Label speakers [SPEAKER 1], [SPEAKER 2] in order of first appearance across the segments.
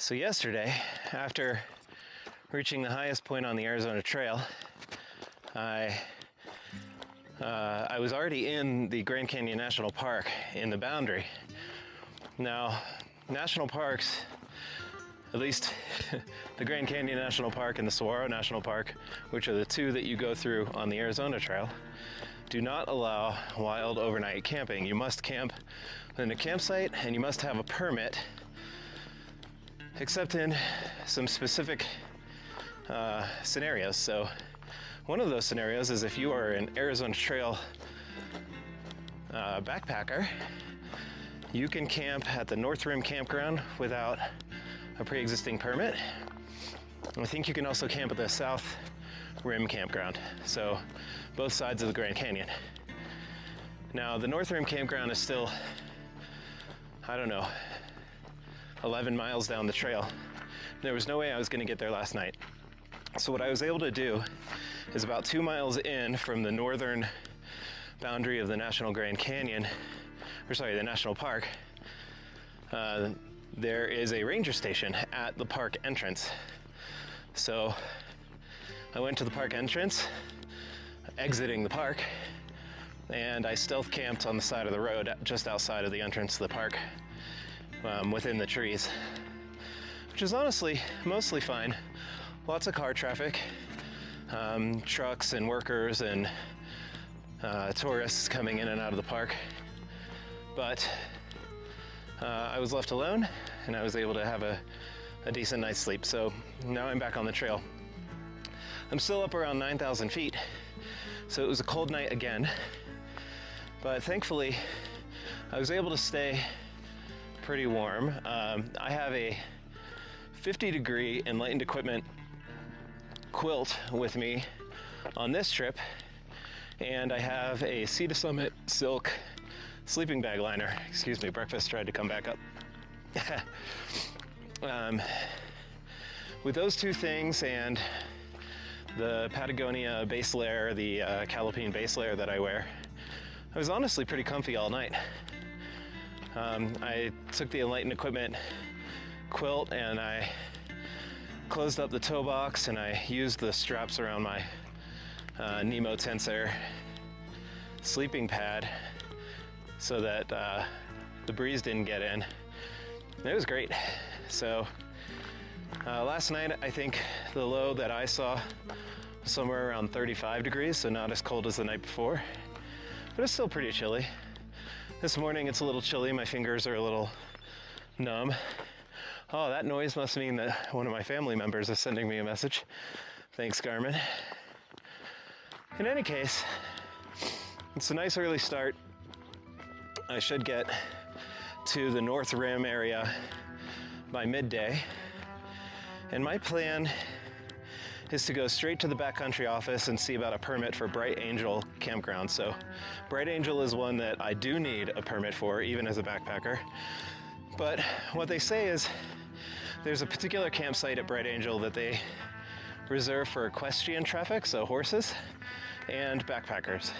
[SPEAKER 1] So yesterday, after reaching the highest point on the Arizona Trail, I was already in the Grand Canyon National Park in the boundary. Now, national parks, at least the Grand Canyon National Park and the Saguaro National Park, which are the two that you go through on the Arizona Trail, do not allow wild overnight camping. You must camp in a campsite and you must have a permit, except in some specific scenarios. So one of those scenarios is if you are an Arizona Trail backpacker, you can camp at the North Rim campground without a pre-existing permit. I think you can also camp at the South Rim campground, so both sides of the Grand Canyon. Now, the North Rim campground is still, I don't know, 11 miles down the trail. There was no way I was going to get there last night. So what I was able to do is about 2 miles in from the northern boundary of the National Grand Canyon, the National Park, there is a ranger station at the park entrance. So I went to the park entrance, exiting the park, and I stealth camped on the side of the road just outside of the entrance to the park, within the trees, which is honestly mostly fine. Lots of car traffic, trucks and workers and tourists coming in and out of the park. But I was left alone and I was able to have a decent night's sleep. So now I'm back on the trail. I'm still up around 9,000 feet, so it was a cold night again. But thankfully, I was able to stay pretty warm. I have a 50-degree Enlightened Equipment quilt with me on this trip, and I have a Sea to Summit silk sleeping bag liner. Excuse me, breakfast tried to come back up. With those two things and the Patagonia base layer, the Calopine base layer that I wear, I was honestly pretty comfy all night. I took the Enlightened Equipment quilt and I closed up the toe box and I used the straps around my Nemo Tensor sleeping pad so that the breeze didn't get in. It was great. So last night I think the low that I saw was somewhere around 35 degrees, so not as cold as the night before, but it's still pretty chilly. This morning it's a little chilly, my fingers are a little numb. Oh, that noise must mean that one of my family members is sending me a message. Thanks, Garmin. In any case, it's a nice early start. I should get to the North Rim area by midday. And my plan is to go straight to the backcountry office and see about a permit for Bright Angel campground. So Bright Angel is one that I do need a permit for, even as a backpacker. But what they say is there's a particular campsite at Bright Angel that they reserve for equestrian traffic, so horses, and backpackers.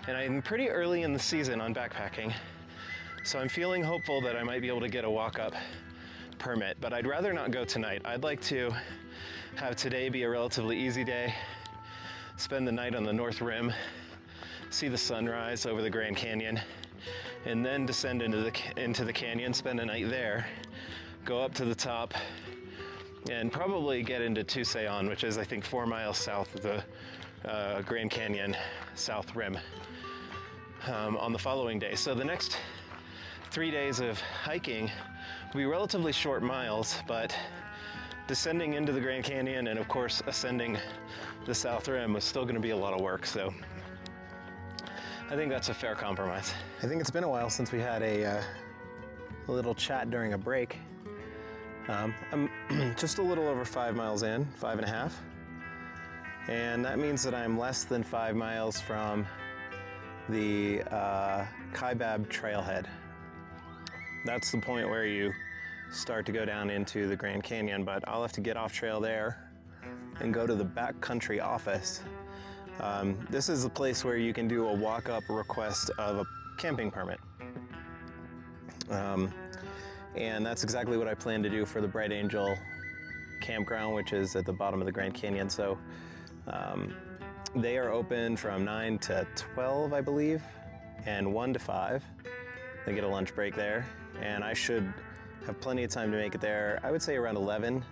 [SPEAKER 1] And I'm pretty early in the season on backpacking, so I'm feeling hopeful that I might be able to get a walk-up permit, but I'd rather not go tonight. I'd like to have today be a relatively easy day, spend the night on the North Rim, see the sunrise over the Grand Canyon, and then descend into the canyon, spend a night there, go up to the top, and probably get into Tusayan, which is I think 4 miles south of the Grand Canyon South Rim, on the following day. So the next 3 days of hiking will be relatively short miles, but descending into the Grand Canyon and of course ascending the South Rim was still going to be a lot of work. So I think that's a fair compromise. I think it's been a while since we had a little chat during a break. I'm just a little over 5 miles in, 5.5. And that means that I'm less than 5 miles from the Kaibab trailhead. That's the point where you start to go down into the Grand Canyon, but I'll have to get off trail there and go to the backcountry office. This is a place where you can do a walk-up request of a camping permit. And that's exactly what I plan to do for the Bright Angel campground, which is at the bottom of the Grand Canyon. So they are open from 9 to 12, I believe, and 1 to 5. They get a lunch break there, and I should have plenty of time to make it there, I would say around 11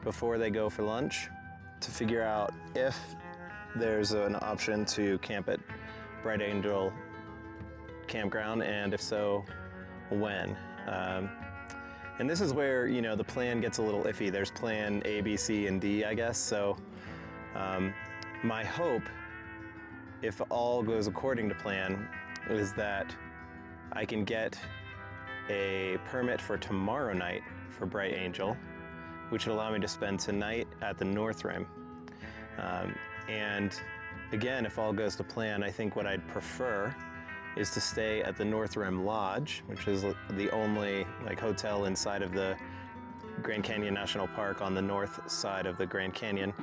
[SPEAKER 1] before they go for lunch, to figure out if there's an option to camp at Bright Angel campground, and if so, when. And this is where, you know, the plan gets a little iffy. There's plan A, B, C, and D, I guess. So my hope, if all goes according to plan, is that I can get a permit for tomorrow night for Bright Angel, which would allow me to spend tonight at the North Rim. And again, if all goes to plan, I think what I'd prefer is to stay at the North Rim Lodge, which is the only hotel inside of the Grand Canyon National Park on the north side of the Grand Canyon.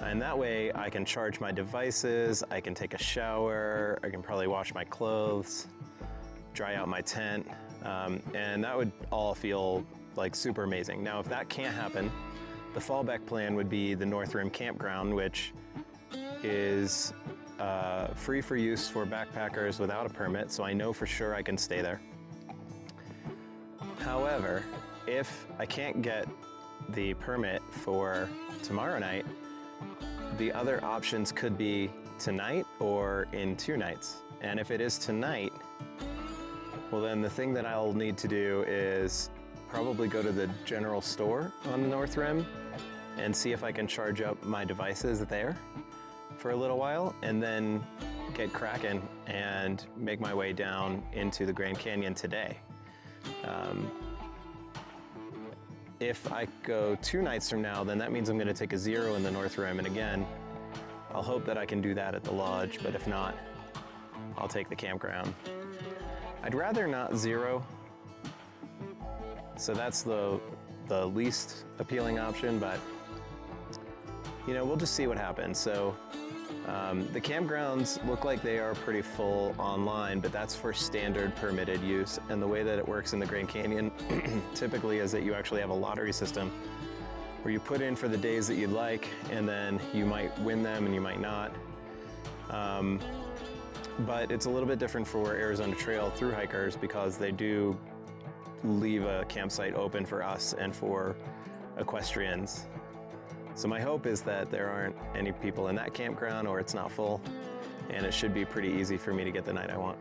[SPEAKER 1] And that way I can charge my devices, I can take a shower, I can probably wash my clothes, dry out my tent, and that would all feel like super amazing. Now, if that can't happen, the fallback plan would be the North Rim Campground, which is free for use for backpackers without a permit, so I know for sure I can stay there. However, if I can't get the permit for tomorrow night, the other options could be tonight or in 2 nights. And if it is tonight, well, then the thing that I'll need to do is probably go to the general store on the North Rim and see if I can charge up my devices there for a little while, and then get cracking and make my way down into the Grand Canyon today. If I go 2 nights from now, then that means I'm gonna take a 0 in the North Rim, and again, I'll hope that I can do that at the lodge, but if not, I'll take the campground. I'd rather not 0, so that's the least appealing option, but you know, we'll just see what happens. So the campgrounds look like they are pretty full online, but that's for standard permitted use. And the way that it works in the Grand Canyon typically is that you actually have a lottery system where you put in for the days that you'd like, and then you might win them and you might not. But it's a little bit different for Arizona Trail thru hikers, because they do leave a campsite open for us and for equestrians. So my hope is that there aren't any people in that campground, or it's not full, and it should be pretty easy for me to get the night I want.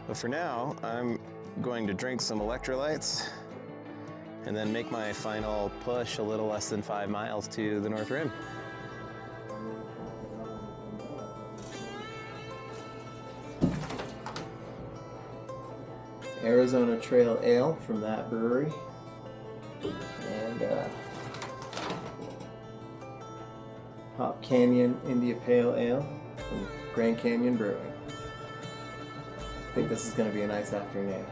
[SPEAKER 1] But for now, I'm going to drink some electrolytes and then make my final push a little less than 5 miles to the North Rim. Arizona Trail Ale from that brewery, and Hop Canyon India Pale Ale from Grand Canyon Brewing. I think this is going to be a nice afternoon.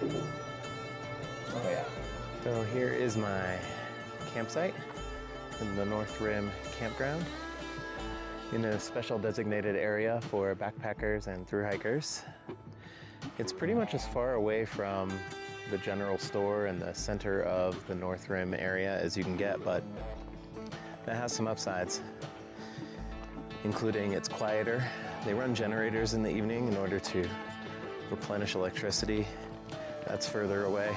[SPEAKER 1] Oh yeah. So here is my campsite in the North Rim Campground, in a special designated area for backpackers and thru hikers. It's pretty much as far away from the general store and the center of the North Rim area as you can get, but that has some upsides, including it's quieter. They run generators in the evening in order to replenish electricity. That's further away.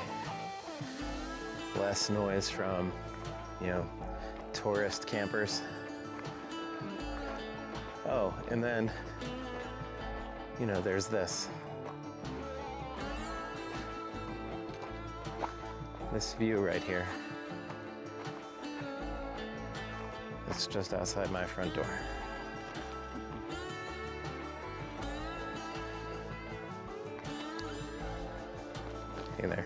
[SPEAKER 1] Less noise from, you know, tourist campers. Oh, and then, you know, there's this. This view right here. It's just outside my front door. Hey there.